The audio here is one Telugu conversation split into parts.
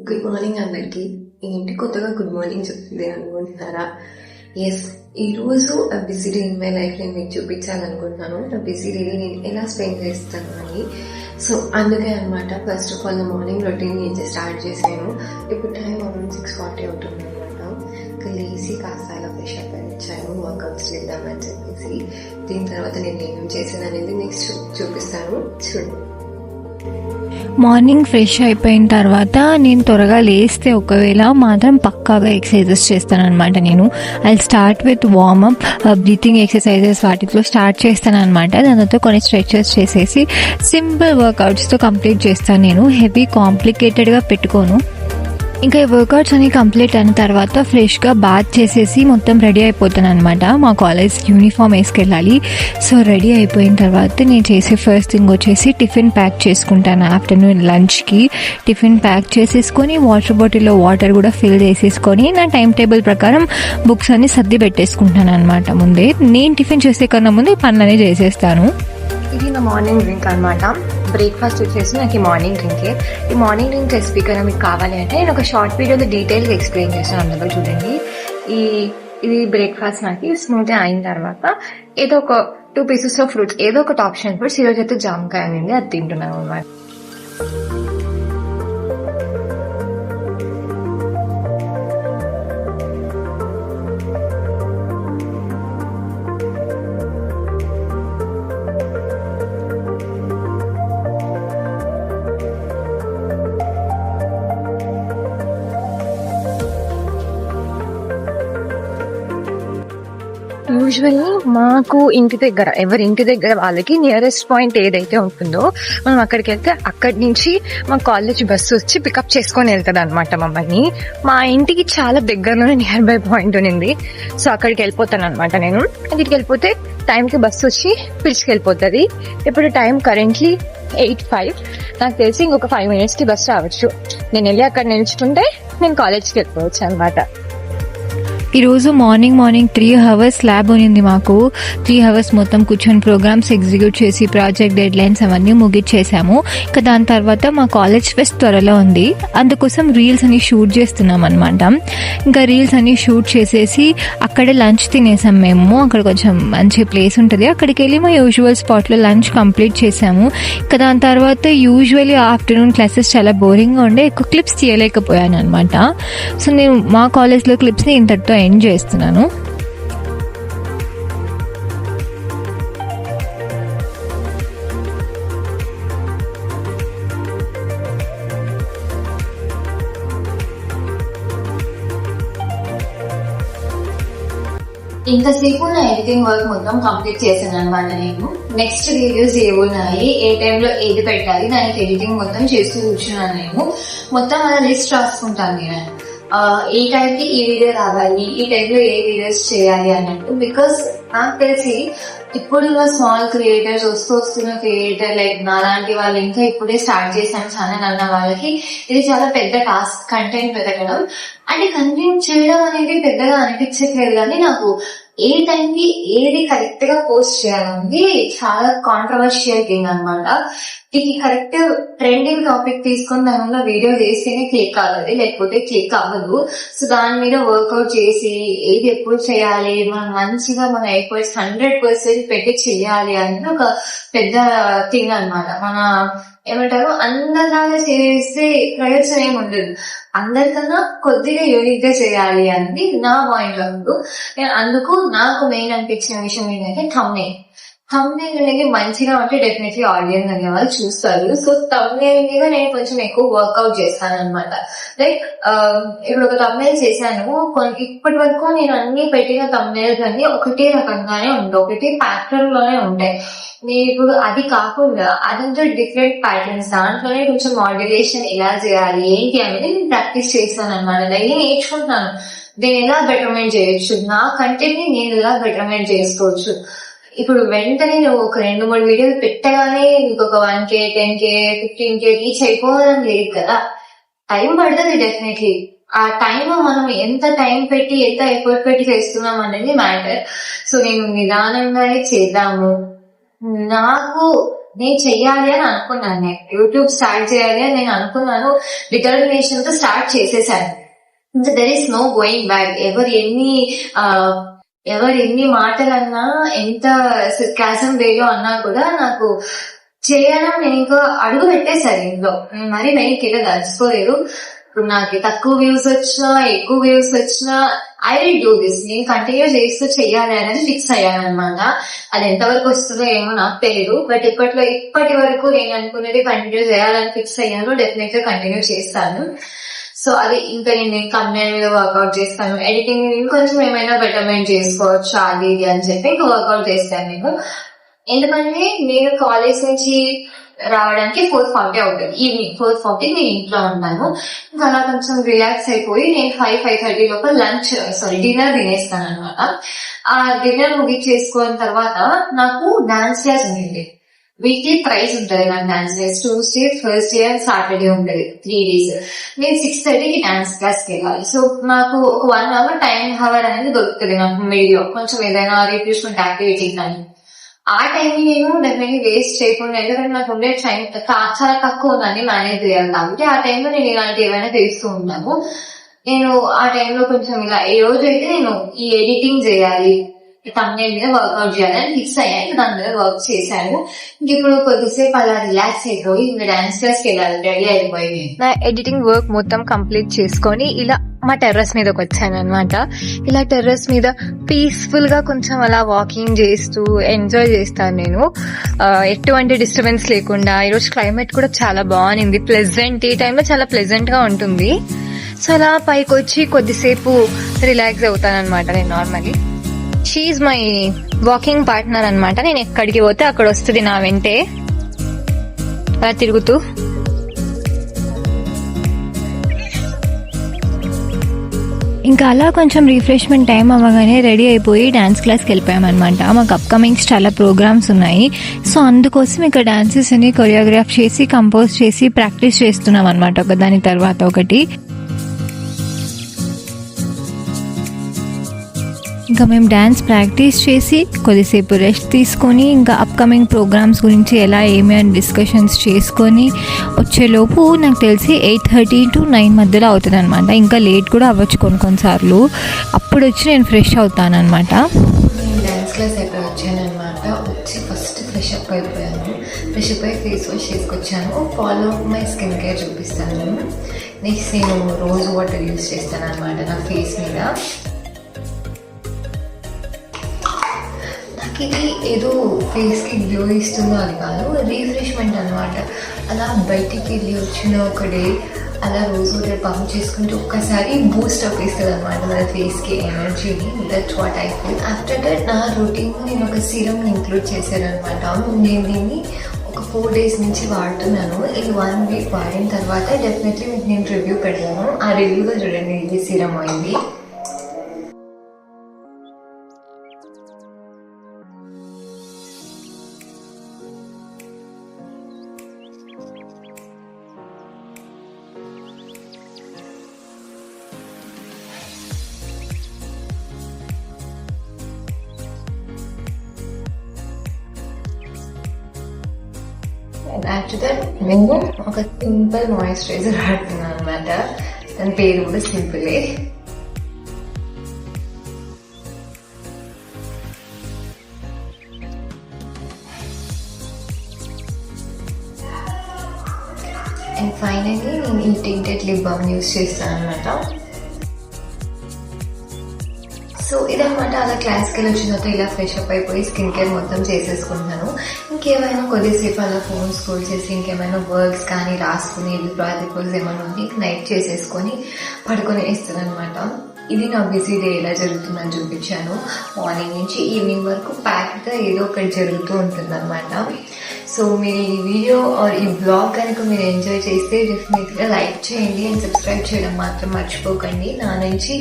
గుడ్ మార్నింగ్ అందరికి. ఏంటి కొత్తగా గుడ్ మార్నింగ్ చెప్తుంది అనుకుంటున్నారా? ఎస్, ఈరోజు ఆ busy day in my life నేను మీకు చూపించాలనుకుంటున్నాను. నా బిజీ డే నేను ఎలా స్పెండ్ చేస్తాను అని. సో అందుకే అనమాట ఫస్ట్ ఆఫ్ ఆల్ నా మార్నింగ్ రొటీన్ నేను స్టార్ట్ చేశాను. ఇప్పుడు టైం అరౌండ్ 6:40 అవుతుంది అనమాట. ఇంకా లేచి కాస్త అలా ఫ్రెష్ అప్ వచ్చాను, వర్కౌట్స్ చేద్దామని చెప్పేసి. దీని తర్వాత నేను ఏమేమి చేశాను అనేది నెక్స్ట్ చూపిస్తాను, చూడండి. మార్నింగ్ ఫ్రెష్ అయిపోయిన తర్వాత నేను త్వరగా లేస్తే ఒకవేళ మాత్రం పక్కాగా ఎక్సర్సైజెస్ చేస్తాను అనమాట. నేను I start with warmup, breathing exercises వాటితో స్టార్ట్ చేస్తాను అనమాట. దాని తర్వాత కొన్ని స్ట్రెచెస్ చేసేసి సింపుల్ వర్కౌట్స్తో కంప్లీట్ చేస్తాను. నేను హెవీ కాంప్లికేటెడ్గా పెట్టుకోను. ఇంకా ఈ వర్కౌట్స్ అన్ని కంప్లీట్ అయిన తర్వాత ఫ్రెష్గా బాత్ చేసేసి మొత్తం రెడీ అయిపోతాను అనమాట. మా కాలేజ్ యూనిఫామ్ వేసుకెళ్ళాలి. సో రెడీ అయిపోయిన తర్వాత నేను చేసే ఫస్ట్ థింగ్ వచ్చేసి టిఫిన్ ప్యాక్ చేసుకుంటాను. ఆఫ్టర్నూన్ లంచ్కి టిఫిన్ ప్యాక్ చేసేసుకొని వాటర్ బాటిల్లో వాటర్ కూడా ఫిల్ చేసేసుకొని నా టైం టేబుల్ ప్రకారం బుక్స్ అన్ని సర్ది పెట్టేసుకుంటాను అనమాట. ముందే నేను టిఫిన్ చేసే కన్నా ముందు పనులన్నీ చేసేస్తాను. ఇది నా మార్నింగ్ డ్రింక్ అనమాట. బ్రేక్ఫాస్ట్ వచ్చేసి నాకు ఈ మార్నింగ్ డ్రింకే. ఈ మార్నింగ్ డ్రింక్ రెసిపీ కన్నా మీకు కావాలి అంటే నేను ఒక షార్ట్ వీడియోలో డీటెయిల్గా ఎక్స్ప్లెయిన్ చేస్తాను. అందులో చూడండి. ఇది బ్రేక్ఫాస్ట్ నాకు స్మూత్ అయిన తర్వాత ఏదో ఒక 2 pieces ఆఫ్ ఫ్రూట్స్, ఏదో ఒకటి ఆప్షన్ ఫ్రూట్స్. ఈరోజు అయితే జామకాయ అనేది అది తింటున్నాను అనమాట. యూజువల్లీ మాకు ఇంటి దగ్గర, ఎవరి ఇంటి దగ్గర వాళ్ళకి నియరెస్ట్ పాయింట్ ఏదైతే ఉంటుందో మనం అక్కడికి వెళ్తే అక్కడి నుంచి మా కాలేజ్ బస్సు వచ్చి పికప్ చేసుకొని వెళ్తుంది అనమాట మమ్మల్ని. మా ఇంటికి చాలా దగ్గరలోనే నియర్ బై పాయింట్ ఉంది. సో అక్కడికి వెళ్ళిపోతాను అనమాట. నేను అక్కడికి వెళ్ళిపోతే టైంకి బస్సు వచ్చి పిలుచుకెళ్ళిపోతుంది. ఇప్పుడు టైం కరెంట్లీ 8:05. నాకు తెలిసి ఇంకొక 5 minutes బస్సు రావచ్చు. నేను వెళ్ళి అక్కడ నిల్చుకుంటే నేను కాలేజ్కి వెళ్ళిపోవచ్చు అనమాట. ఈరోజు మార్నింగ్ 3 hours ల్యాబ్ ఉంది మాకు. 3 hours మొత్తం కూర్చొని ప్రోగ్రామ్స్ ఎగ్జిక్యూట్ చేసి ప్రాజెక్ట్ డెడ్ లైన్స్ అవన్నీ ముగిచ్చేసాము. ఇంకా దాని తర్వాత మా కాలేజ్ ఫెస్ట్ త్వరలో ఉంది. అందుకోసం రీల్స్ అన్ని షూట్ చేస్తున్నాం అనమాట. ఇంకా రీల్స్ అన్ని షూట్ చేసేసి అక్కడే లంచ్ తినేసాం మేము. అక్కడ కొంచెం మంచి ప్లేస్ ఉంటుంది, అక్కడికి వెళ్ళి మా యూజువల్ స్పాట్లో లంచ్ కంప్లీట్ చేసాము. ఇంకా దాని తర్వాత యూజువల్లీ ఆఫ్టర్నూన్ క్లాసెస్ చాలా బోరింగ్గా ఉండే, ఎక్కువ క్లిప్స్ తీయలేకపోయాను అనమాట. సో నేను మా కాలేజ్లో క్లిప్స్ని ఇంతటితో ఎండ్ చేస్తున్నాను. ఇంతసేపు నా ఎడిటింగ్ వర్క్ మొత్తం కంప్లీట్ చేశాను అనమాట. నేను నెక్స్ట్ వీడియోస్ ఏమున్నాయి, ఏ టైంలో ఏది పెట్టాలి, దానికి ఎడిటింగ్ మొత్తం చేస్తూ కూర్చున్నాను. నేను మొత్తం అలా లిస్ట్ రాసుకుంటాను. నేను ఈ టైంకి ఈ వీడియో రావాలి, ఈ టైంలో ఏ వీడియోస్ చేయాలి అన్నట్టు. బికాస్ నాకు తెలిసి ఇప్పుడున్న స్మాల్ క్రియేటర్స్, వస్తున్న క్రియేటర్ లైక్ నాలాంటి వాళ్ళు ఇంకా ఇప్పుడే స్టార్ట్ చేశాను ఛానల్ అన్న వాళ్ళకి ఇది చాలా పెద్ద టాస్క్. కంటెంట్ వెతకడం అంటే కంటెంట్ చేయడం అనేది పెద్దగా అనిపించట్లేదు, కానీ నాకు ఏ టైంకి ఏది కరెక్ట్ గా పోస్ట్ చేయాలనేది చాలా కాంట్రవర్షియల్ థింగ్ అనమాట. ఇది కరెక్ట్ ట్రెండింగ్ టాపిక్ తీసుకొని దానిలో వీడియో చేస్తేనే క్లిక్ అవ్వదు, లేకపోతే క్లిక్ అవ్వదు. సో దాని మీద వర్కౌట్ చేసి ఏది ఎప్పుడు చేయాలి, మనం మంచిగా మన ఎఫర్ట్స్ 100% పెట్టి చెయ్యాలి అనేది ఒక పెద్ద థింగ్ అనమాట. మన ఏమంటారు, అందరిలాగా చేస్తే ప్రయోజనం ఏమి ఉండదు. అందరికన్నా కొద్దిగా యూనిక్ గా చేయాలి అనేది నా పాయింట్ ఆఫ్ వ్యూ. అందుకు నాకు మెయిన్ అనిపించిన విషయం ఏంటంటే థంబ్నెయిల్ అనేది మంచిగా ఉంటే డెఫినెట్లీ ఆడియన్స్ అనే వాళ్ళు చూస్తారు. సో థంబ్నెయిల్ మీద నేను కొంచెం ఎక్కువ వర్కౌట్ చేస్తాను అనమాట. లైక్ ఇప్పుడు ఒక థంబ్నెయిల్ చేశాను, ఇప్పటి వరకు నేను అన్ని పెట్టిన థంబ్నెయిల్స్ అన్ని ఒకటే రకంగానే ఉంటాయి, ఒకటే ప్యాటర్న్ లోనే ఉంటాయి. నేను ఇప్పుడు అది కాకుండా అదంతా డిఫరెంట్ ప్యాటర్న్స్, దాంట్లోనే కొంచెం మాడ్యులేషన్ ఎలా చేయాలి ఏంటి అనేది నేను ప్రాక్టీస్ చేస్తాను అనమాట. డైలీ నేర్చుకుంటున్నాను దీన్ని ఎలా బెటర్మెంట్ చేయొచ్చు, నా కంటెంట్ ని నేను ఎలా బెటర్మెంట్ చేసుకోవచ్చు. ఇప్పుడు వెంటనే నువ్వు ఒక 2-3 వీడియోలు పెట్టగానే ఇంకొక 1K, 10K, 15K రీచ్ అయిపోవడం లేదు కదా. టైం పడుతుంది డెఫినెట్లీ. ఆ టైం మనం ఎంత టైం పెట్టి ఎంత ఎఫర్ట్ పెట్టి చేస్తున్నాం అనేది మ్యాటర్. సో నేను నిదానంగానే చేద్దాము, నాకు నేను చెయ్యాలి అని అనుకున్నాను. నేను యూట్యూబ్ స్టార్ట్ చేయాలి అని నేను అనుకున్నాను, డిటర్మినేషన్ తో స్టార్ట్ చేసేసాను. There is no going back. ఎవరు ఎన్ని మాటలన్నా, ఎంత సర్కాజం వేలో అన్నా కూడా నాకు చేయడం, నేను ఇంకా అడుగు పెట్టేశాను ఇంట్లో. మరి నేను కింద దర్చుకోలేదు. ఇప్పుడు నాకు తక్కువ వ్యూస్ వచ్చినా ఎక్కువ వ్యూస్ వచ్చినా ఐ విల్ డూ దిస్, నేను కంటిన్యూ చేస్తూ చెయ్యాలి అనేది ఫిక్స్ అయ్యాను అనమాట. అది ఎంతవరకు వస్తుందో ఏమో నాకు తెలియదు, బట్ ఇప్పటి వరకు నేను అనుకున్నది కంటిన్యూ చేయాలని ఫిక్స్ అయ్యాను. డెఫినెట్ గా కంటిన్యూ చేస్తాను. సో అది ఇంకా నేను కంపెనీ మీద వర్కౌట్ చేస్తాను. ఎడిటింగ్ ఇంకొంచెం ఏమైనా బెటర్మెంట్ చేసుకోవచ్చు అది ఇది అని చెప్పి ఇంకా వర్కౌట్ చేస్తాను నేను. ఎందుకంటే నేను కాలేజ్ నుంచి రావడానికి 4:40 అవుతుంది, ఈవినింగ్ 4:40 నేను ఇంట్లో ఉంటాను. ఇంకా అలా కొంచెం రిలాక్స్ అయిపోయి నేను 5:30 లోపల డిన్నర్ తినేస్తాను అనమాట. ఆ డిన్నర్ ముగించేసుకున్న తర్వాత నాకు డాన్స్ క్లాస్ ఉంది. వీక్లీ ప్రైజ్ ఉంటుంది నాకు dance class. Tuesday, Thursday and Saturday ఉంటుంది, 3 days. నేను 6:30కి డాన్స్ క్లాస్కి వెళ్ళాలి. సో నాకు ఒక 1 hour టైం అనేది దొరుకుతుంది నాకు మిడిల్లో, కొంచెం ఏదైనా రిఫ్రెష్మెంట్ యాక్టివిటీ కానీ. ఆ టైంని నేను డెఫినెట్లీ వేస్ట్ చేయకుండా, ఎందుకంటే నాకు ఉండే టైం చాలా తక్కువ ఉందని మేనేజ్ చేయాలి కాబట్టి ఆ టైంలో నేను ఇలాంటి ఏమైనా తెలుస్తూ ఉంటాను. నేను ఆ టైంలో కొంచెం ఇలా ఈ రోజు అయితే నేను ఈ ఎడిటింగ్ చేయాలి, తమిళ మీద వర్కౌట్ చేయాలని ఫిక్స్ అయ్యాను. దాని మీద వర్క్ చేశాను. ఇంక ఇప్పుడు కొద్దిసేపు అలా రిలాక్స్ అయిపోయి ఇంకా డాన్స్ క్లాస్కి వెళ్ళాలి, రెడీ అయిపోయి నా ఎడిటింగ్ వర్క్ మొత్తం కంప్లీట్ చేసుకొని ఇలా మా టెర్రస్ మీదకి వచ్చాను అనమాట. ఇలా టెర్రస్ మీద పీస్ఫుల్ గా కొంచెం అలా వాకింగ్ చేస్తూ ఎంజాయ్ చేస్తాను నేను, ఎటువంటి డిస్టర్బెన్స్ లేకుండా. ఈరోజు క్లైమేట్ కూడా చాలా బాగుంది, ప్లెజెంట్. ఈ టైంలో చాలా ప్లెజెంట్ గా ఉంటుంది. సో అలా పైకి వచ్చి కొద్దిసేపు రిలాక్స్ అవుతాను అనమాట నేను normally. She my walking partner అనమాట. నేను ఎక్కడికి పోతే అక్కడ వస్తుంది నా వెంటే అలా తిరుగుతూ. ఇంకా అలా కొంచెం రిఫ్రెష్మెంట్ టైం అవ్వగానే రెడీ అయిపోయి డాన్స్ క్లాస్కి వెళ్ళిపోయామన్నమాట. మాకు అప్కమింగ్స్ చాలా ప్రోగ్రామ్స్ ఉన్నాయి. సో అందుకోసం ఇక డాన్సెస్ అని కొరియోగ్రాఫ్ చేసి కంపోజ్ చేసి ప్రాక్టీస్ చేస్తున్నాం అనమాట, ఒక దాని తర్వాత ఒకటి. ఇంకా మేము డాన్స్ ప్రాక్టీస్ చేసి కొద్దిసేపు రెస్ట్ తీసుకొని ఇంకా అప్కమింగ్ ప్రోగ్రామ్స్ గురించి ఎలా ఏమి అని డిస్కషన్స్ చేసుకొని వచ్చేలోపు నాకు తెలిసి 8:30 to 9 మధ్యలో అవుతుంది అనమాట. ఇంకా లేట్ కూడా అవ్వచ్చు కొన్నిసార్లు. అప్పుడు వచ్చి నేను ఫ్రెష్ అవుతాను అనమాట. డాన్స్ క్లాస్ అయిపోయి వచ్చాను అనమాట. వచ్చి ఫస్ట్ ఫ్రెష్ అప్ అయిపోయాను. ఫ్రెష్ అప్ అయి ఫేస్ వాష్ చేసుకొచ్చాను. ఫాలో మై స్కిన్ కేర్ చూపిస్తాను. నెక్స్ట్ నేను రోజ్ వాటర్ యూజ్ చేస్తాను అనమాట నా ఫేస్ మీద. ఇది ఏదో ఫేస్కి గ్లో ఇస్తుందో అది కాదు, రీఫ్రెష్మెంట్ అనమాట. అలా బయటికి వెళ్ళి వచ్చిన ఒక డే అలా రోజు వాటర్ పంప్ చేసుకుంటే ఒక్కసారి బూస్ట్ అప్ ఇస్తుంది అనమాట మన ఫేస్కి ఎనర్జీని. That's what I feel. After that నా రొటీన్లో నేను ఒక సీరం ఇంక్లూడ్ చేశాను అనమాట. నేను దీన్ని ఒక 4 days నుంచి వాడుతున్నాను. ఇది 1 week వాడిన తర్వాత డెఫినెట్లీ మీకు నేను రివ్యూ పెడతాను. ఆ రివ్యూలో చూడండి ఇది సీరం అయింది. ఆఫ్టర్ దట్ నేను ఒక సింపుల్ మాయిశ్చరైజర్ వాడుతున్నాను అనమాట. దాని పేరు కూడా సింపులే. అండ్ ఫైనల్లీ నేను ఈ టింటెడ్ లిప్ బామ్ యూజ్ చేస్తాను అనమాట. సో ఇదనమాట. అలా క్లాస్కి వెళ్ళి వచ్చిన తర్వాత ఇలా ఫ్రెష్ అప్ అయిపోయి స్కిన్ కేర్ మొత్తం చేసేసుకుంటున్నాను. ఇంకేమైనా కొద్దిసేపు అలా ఫోన్ స్క్రోల్ చేసి ఇంకేమైనా వర్క్స్ కానీ రాసుకునేవి ప్రాజెక్ట్స్ ఏమైనా ఉంటే నైట్ చేసేసుకొని పడుకొని వేస్తాను అనమాట. ఇది నా బిజీ డే ఎలా జరుగుతుందని చూపించాను. మార్నింగ్ నుంచి ఈవినింగ్ వరకు ప్యాక్గా ఏదో ఒకటి జరుగుతూ ఉంటుంది అనమాట. సో మీరు ఈ వీడియో ఆర్ ఈ బ్లాగ్ కనుక మీరు ఎంజాయ్ చేస్తే డెఫినెట్గా లైక్ చేయండి అండ్ సబ్స్క్రైబ్ చేయడం మాత్రం మర్చిపోకండి. నా నుంచి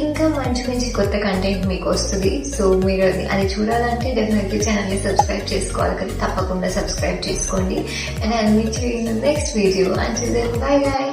ఇంకా మంచి మంచి కొత్త కంటెంట్ మీకు వస్తుంది. సో మీరు అది చూడాలంటే డెఫినెట్లీ ఛానల్ని సబ్స్క్రైబ్ చేసుకోవాలి కదా, తప్పకుండా సబ్స్క్రైబ్ చేసుకోండి. And I will meet you in the next video. Until then bye by.